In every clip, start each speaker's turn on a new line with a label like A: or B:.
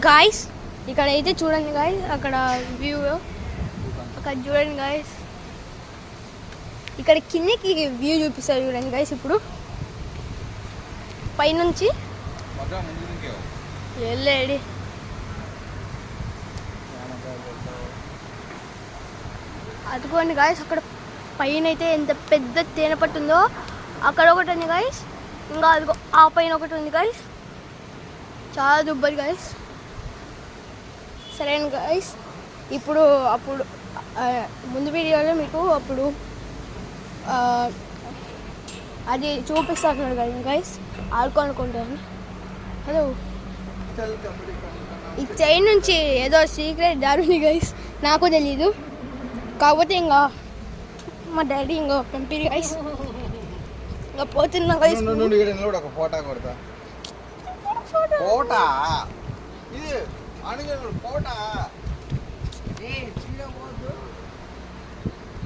A: Guys ఇక్కడ అయితే చూడండి గాయస్, అక్కడ వ్యూ అక్కడ చూడండి గాయస్, ఇక్కడ కిందకి వ్యూ చూపిస్తారు చూడండి గాయస్. ఇప్పుడు పైనుంచి వెళ్ళేది అదిగోండి గాయస్, అక్కడ పైన అయితే ఎంత పెద్ద తేనె పట్టు ఉందో అక్కడ ఒకటి ఉంది గాయస్. ఇంకా అదిగో ఆ పైన ఒకటి ఉంది గాయస్, చాలా దుబ్బది గాయస్. సరే గాయస్, ఇప్పుడు అప్పుడు ముందు వీడియోలో మీకు అప్పుడు అది చూపిస్తాను కదా గాయస్, ఆడుకోనుకుంటాను. హలో, ఈ చైన్ నుంచి ఏదో సీక్రెట్ దారి ఉంది గాయస్, నాకు తెలీదు. కాకపోతే ఇంకా మా డాడీ ఇంకా పంపిరు గాయస్, ఇంకా పోతున్నా గాయస్.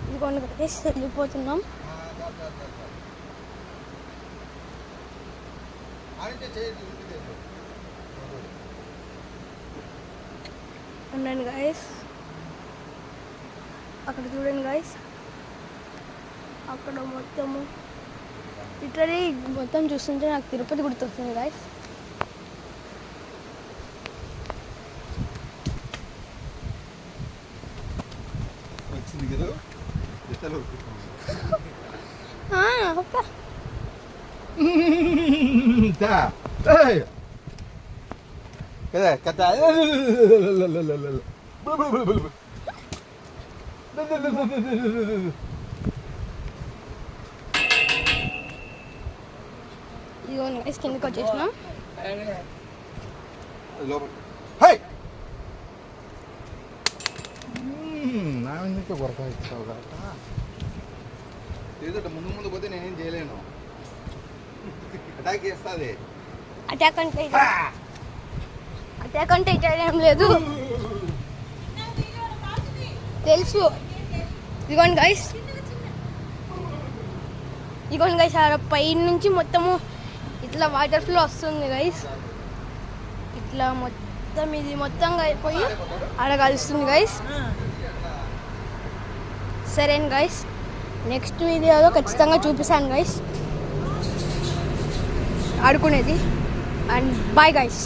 A: ఇదిగోండి గాయస్, వెళ్ళిపోతున్నాం. ఉండండి గాయస్, అక్కడ చూడండి గాయస్, అక్కడ మొత్తము లిటరలీ మొత్తం చూస్తుంటే నాకు తిరుపతి గుర్తొస్తుంది గాయస్. ఇదిగో గైస్, కిందకి వచ్చేసినాం.
B: ముందు ముందు పోతే నేనేం చేయలేను. అటాక్ చేస్తుంది.
A: అటాక్ అంటే ఏం లేదు, తెలుసు. ఇదిగోండి గైస్, ఆడ పై నుంచి మొత్తము ఇట్లా వాటర్ ఫ్లో వస్తుంది గైస్. ఇట్లా మొత్తం ఇది మొత్తంగా అయిపోయి ఆడ కలుస్తుంది గైస్. సరే గైస్, నెక్స్ట్ వీడియోలో ఖచ్చితంగా చూపిస్తాను గైస్ ఆడుకునేది. And bye guys.